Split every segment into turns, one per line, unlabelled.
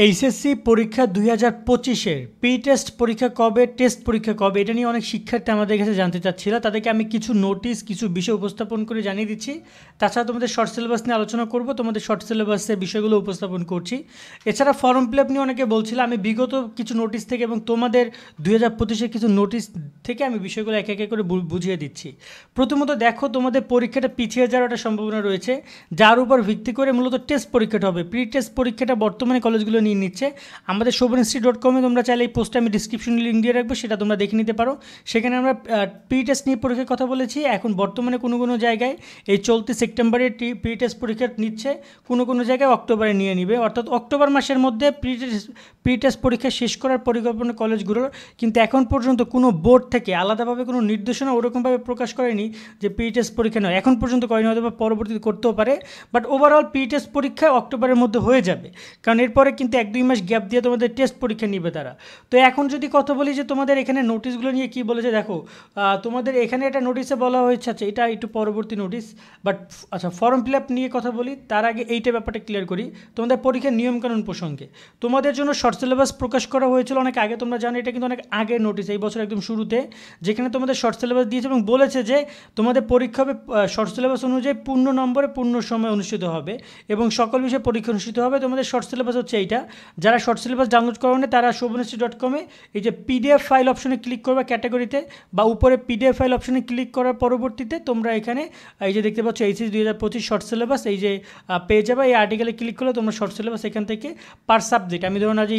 HSC পরীক্ষা 2025-এর pre test পরীক্ষা কবে, টেস্ট পরীক্ষা কবে, এটা নিয়ে অনেক শিক্ষার্থী আমাদের কাছে জানতে চাচ্ছিল। তাদেরকে আমি কিছু নোটিশ, কিছু বিষয় উপস্থাপন করে জানিয়ে দিচ্ছি। তাছাড়া তোমাদের শর্ট সিলেবাস নিয়ে আলোচনা করব, তোমাদের শর্ট সিলেবাসের বিষয়গুলো উপস্থাপন করছি। এছাড়া ফর্ম ফিল আপ নিয়ে অনেকে বলছিল, আমি বিগত কিছু নোটিশ থেকে এবং তোমাদের 2025-এর কিছু নোটিশ থেকে আমি বিষয়গুলো একে একে করে বুঝিয়ে দিচ্ছি। প্রথমত দেখো, তোমাদের পরীক্ষাটা পিছিয়ে যাওয়ার একটা সম্ভাবনা রয়েছে, যার উপর ভিত্তি করে মূলত টেস্ট পরীক্ষাটা হবে। প্রি টেস্ট পরীক্ষাটা বর্তমানে কলেজগুলো নিয়ে নিচ্ছে। আমাদের shobhanshri.com-এ তোমরা চাইলে এই পোস্টে আমি ডিসক্রিপশনে লিঙ্ক দিয়ে রাখবো, সেটা তোমরা দেখে নিতে পারো। সেখানে আমরা প্রি টেস্ট নিয়ে পরীক্ষার কথা বলেছি। এখন বর্তমানে কোনো কোনো জায়গায় এই চলতি সেপ্টেম্বরে প্রি টেস্ট পরীক্ষা নিচ্ছে, কোনো কোনো জায়গায় অক্টোবরে নিয়ে নিবে, অর্থাৎ অক্টোবর মাসের মধ্যে প্রি টেস্ট পরীক্ষা শেষ করার পরিকল্পনা কলেজগুলোর। কিন্তু এখন পর্যন্ত কোনো বোর্ড থেকে আলাদাভাবে কোনো নির্দেশনা ওরকমভাবে প্রকাশ করেনি যে প্রি টেস্ট পরীক্ষা নয়, এখন পর্যন্ত করেনি, হয়তো বা পরবর্তীতে করতেও পারে। বাট ওভারঅল প্রি টেস্ট পরীক্ষা অক্টোবরের মধ্যে হয়ে যাবে, কারণ এরপরে কিন্তু 1-2 মাস গ্যাপ দিয়ে তোমাদের টেস্ট পরীক্ষা নিবে তারা। তো এখন যদি কথা বলি যে তোমাদের এখানে নোটিশগুলো নিয়ে কী বলেছে, দেখো তোমাদের এখানে একটা নোটিশে বলা হয়েছে, আচ্ছা এটা একটু পরবর্তী নোটিশ, বাট আচ্ছা ফর্ম ফিল আপ নিয়ে কথা বলি তার আগে এইটা ব্যাপারটা ক্লিয়ার করি। তোমাদের পরীক্ষার নিয়মকানুন প্রসঙ্গে তোমাদের জন্য শর্ট সিলেবাস প্রকাশ করা হয়েছিল অনেক আগে, তোমরা জানো এটা কিন্তু অনেক আগের নোটিশ, এই বছর একদম শুরুতে, যেখানে তোমাদের শর্ট সিলেবাস দিয়েছে এবং বলেছে যে তোমাদের পরীক্ষা হবে শর্ট সিলেবাস অনুযায়ী পূর্ণ নম্বরে পূর্ণ সময় অনুষ্ঠিত হবে এবং সকল বিষয়ে পরীক্ষা অনুষ্ঠিত হবে। তোমাদের শর্ট সিলেবাস হচ্ছে এইটা। যারা শর্ট সিলেবাস ডাউনলোড করেন তারা shobhanshri.com-এ এই যে পিডিএফ ফাইল অপশনে ক্লিক করবে ক্যাটাগরিতে, বা উপরে পিডিএফ ফাইল অপশনে ক্লিক করার পরবর্তীতে তোমরা এখানে এই যে দেখতে পাচ্ছ এইচএসসি 2025 শর্ট সিলেবাস, এই যে পেয়ে যাবে। এই আর্টিকেলে ক্লিক করলে তোমরা শর্ট সিলেবাস এখান থেকে পার সাবজেক্ট, আমি ধরুন আজ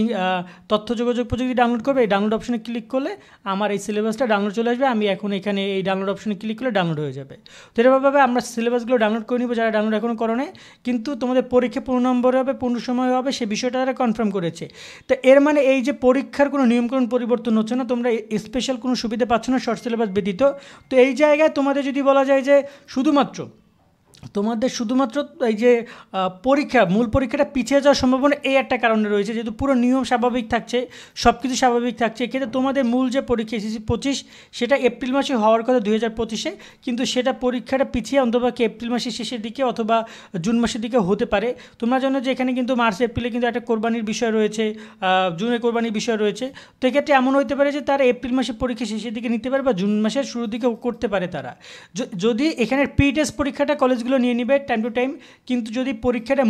তথ্য যোগাযোগ প্রযুক্তি ডাউনলোড করবে, এই ডাউনলোড অপশনে ক্লিক করলে আমার এই সিলেবাসটা ডাউনলোড চলে আসবে। আমি এখন এখানে এই ডাউনলোড অপশনে ক্লিক করলে ডাউনলোড হয়ে যাবে। তো এরকমভাবে আমরা সিলেবাসগুলো ডাউনলোড করে নিব যারা ডাউনলোড এখনও করে নেয়, কিন্তু তোমাদের পরীক্ষা পূর্ণ নম্বরে হবে, পূর্ণ সময় হবে, সে বিষয়টা তারা কনফার্ম করেছে। তো এর মানে এই যে পরীক্ষার কোনো নিয়মকানুন পরিবর্তন হচ্ছে না, তোমরা স্পেশাল কোনো সুবিধা পাচ্ছ না শর্ট সিলেবাস ব্যতীত। তো এই জায়গায় তোমাদের যদি বলা যায় যে শুধুমাত্র এই যে মূল পরীক্ষাটা পিছিয়ে যাওয়ার সম্ভাবনা এই একটা কারণে রয়েছে, যেহেতু পুরো নিয়ম স্বাভাবিক থাকছে, সব কিছু স্বাভাবিক থাকছে। এক্ষেত্রে তোমাদের মূল যে পরীক্ষা এসএসসি 25 সেটা এপ্রিল মাসে হওয়ার কথা 2025-এ, কিন্তু সেটা পরীক্ষাটা পিছিয়ে অন্ততপক্ষে এপ্রিল মাসের শেষের দিকে অথবা জুন মাসের দিকে হতে পারে। তোমরা জানো যে এখানে কিন্তু মার্চ এপ্রিলে কিন্তু একটা কোরবানির বিষয় রয়েছে, জুনে কোরবানির বিষয় রয়েছে। তো এক্ষেত্রে এমন হতে পারে যে তারা এপ্রিল মাসের পরীক্ষা শেষের দিকে নিতে পারে বা জুন মাসের শুরুর দিকে করতে পারে তারা, যদি এখানে প্রি টেস্ট পরীক্ষাটা কলেজগুলো নিয়ে নিবে টাইম টু টাইম। কিন্তু যদি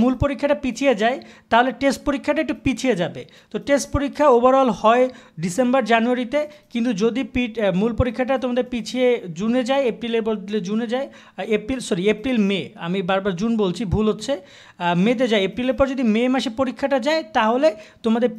মূল পরীক্ষাটা পিছিয়ে যায় তাহলে টেস্ট পরীক্ষাটা একটু পিছিয়ে যাবে। তো টেস্ট পরীক্ষা ওভারঅল হয় ডিসেম্বর জানুয়ারিতে, কিন্তু যদি মূল পরীক্ষাটা তোমাদের পিছিয়ে জুনে যায়, এপ্রিলের বদলে জুনে যায়, এপ্রিল মে, আমি বারবার জুন বলছি, ভুল হচ্ছে, মেতে যায়, এপ্রিলের পর যদি মে মাসে পরীক্ষাটা যায় তাহলে তোমাদের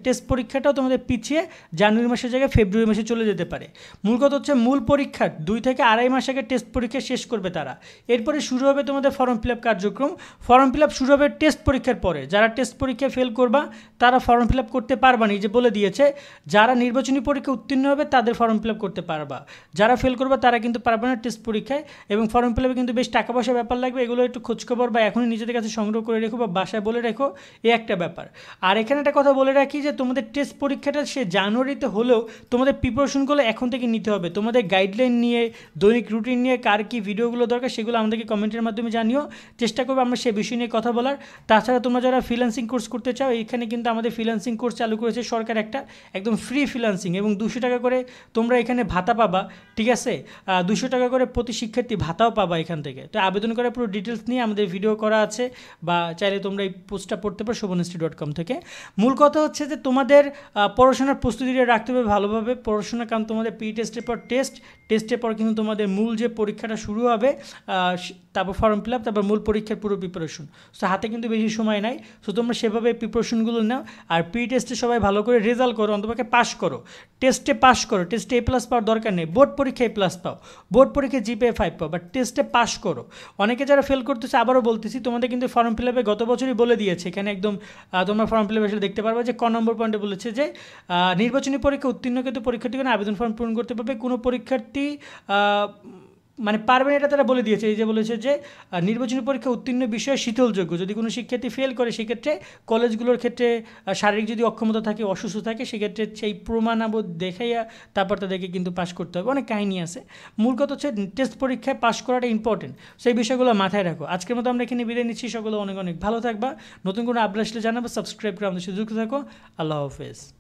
টেস্ট পরীক্ষাটাও তোমাদের পিছিয়ে জানুয়ারি মাসের জায়গায় ফেব্রুয়ারি মাসে চলে যেতে পারে। মূল কথা হচ্ছে মূল পরীক্ষার 2 থেকে 2.5 মাস আগে টেস্ট পরীক্ষা শেষ করবে তারা। এরপরে শুরু হবে তোমাদের ফর্ম ফিল আপ কার্যক্রম। ফর্ম ফিল আপ শুরু হবে টেস্ট পরীক্ষার পরে। যারা টেস্ট পরীক্ষায় ফেল করবা তারা ফর্ম ফিল আপ করতে পারবা না, এই যে বলে দিয়েছে। যারা নির্বাচনী পরীক্ষা উত্তীর্ণ হবে তাদের ফর্ম ফিল আপ করতে পারবা, যারা ফেল করবা তারা কিন্তু পারবে না টেস্ট পরীক্ষায়। এবং ফর্ম ফিল আপে কিন্তু বেশ টাকা পয়সা ব্যাপার লাগবে, এগুলো একটু খোঁজখবর বা এখনই নিজেদের কাছে সংগ্রহ করে রেখো বা বাসায় বলে রেখো, এই একটা ব্যাপার। আর এখানে একটা কথা বলে রাখি যে তোমাদের টেস্ট পরীক্ষাটা সে জানুয়ারিতে হলেও তোমাদের প্রিপারেশনগুলো এখন থেকে নিতে হবে। তোমাদের গাইডলাইন নিয়ে, দৈনিক রুটিন নিয়ে কার কী ভিডিওগুলো দরকার সেগুলো আমাদেরকে কমেন্টের মাধ্যমে জানিও, চেষ্টা করবো আমরা সে বিষয় নিয়ে কথা বলার। তাছাড়া তোমরা যারা ফ্রিল্যান্সিং কোর্স করতে চাও, এখানে কিন্তু আমাদের ফ্রিল্যান্সিং কোর্স চালু করেছে সরকার একটা, একদম ফ্রি ফ্রিল্যান্সিং, এবং 200 টাকা করে তোমরা এখানে ভাতা পাবা, ঠিক আছে? 200 টাকা করে প্রতি শিক্ষার্থী ভাতাও পাবা এখান থেকে। তো আবেদন করার পুরো ডিটেলস নিয়ে আমাদের ভিডিও করা আছে, বা চাইলে তোমরা এই পোস্টটা পড়তে পারো shobhanshri.com থেকে। মূল কথা হচ্ছে যে তোমাদের পড়াশোনার প্রস্তুতিটা রাখতে হবে ভালোভাবে পড়াশোনা, কারণ তোমাদের প্রি টেস্টের পর টেস্টের পর কিন্তু তোমাদের মূল যে পরীক্ষাটা শুরু হবে, তারপর ফর্ম ফিল আপ, তারপর মূল পরীক্ষার পুরো প্রিপারেশন। সো হাতে কিন্তু বেশি সময় নাই, সো তোমরা সেভাবে প্রিপারেশনগুলো নাও। আর প্রি টেস্টে সবাই ভালো করে রেজাল্ট করো, অন্তপক্ষে পাস করো, টেস্টে পাস করো। টেস্টে A+ পাওয়ার দরকার নেই, বোর্ড পরীক্ষায় A+ পাও, বোর্ড পরীক্ষায় GPA 5 পাও, বাট টেস্টে পাস করো। অনেকে যারা ফেল করতেছে, আবারও বলতেছি, তোমাদের কিন্তু ফর্ম ফিল আপে গত বছরই বলে দিয়েছে, এখানে একদম তোমরা ফর্ম ফিল আপে দেখতে পারবে যে নম্বর পয়েন্টে বলেছে যে নির্বাচনী পরীক্ষা উত্তীর্ণ কিন্তু পরীক্ষার্থীগণ আবেদন ফর্ম পূরণ করতে পারবে। কোনো পরীক্ষার্থী মানে পারবেন এটা তারা বলে দিয়েছে, এই যে বলেছে যে নির্বাচনী পরীক্ষা উত্তীর্ণ বিষয়ে শীতলযোগ্য। যদি কোনো শিক্ষার্থী ফেল করে সেক্ষেত্রে কলেজগুলোর ক্ষেত্রে শারীরিক যদি অক্ষমতা থাকে, অসুস্থ থাকে, সেক্ষেত্রে সেই প্রমাণাবোধ দেখাইয়া তারপর তাদেরকে কিন্তু পাশ করতে হবে। অনেক কাহিনী আছে। মূল কথা হচ্ছে টেস্ট পরীক্ষায় পাশ করাটা ইম্পর্টেন্ট, সেই বিষয়গুলো মাথায় রাখো। আজকের মতো আমরা এখানে বিদায় নিচ্ছি, সকলে অনেক অনেক ভালো থাকবা। নতুন কোনো আপডেট আসলে জানাবো, সাবস্ক্রাইব করে আমাদের সাথে যুক্ত থাকো। আল্লাহ হাফেজ।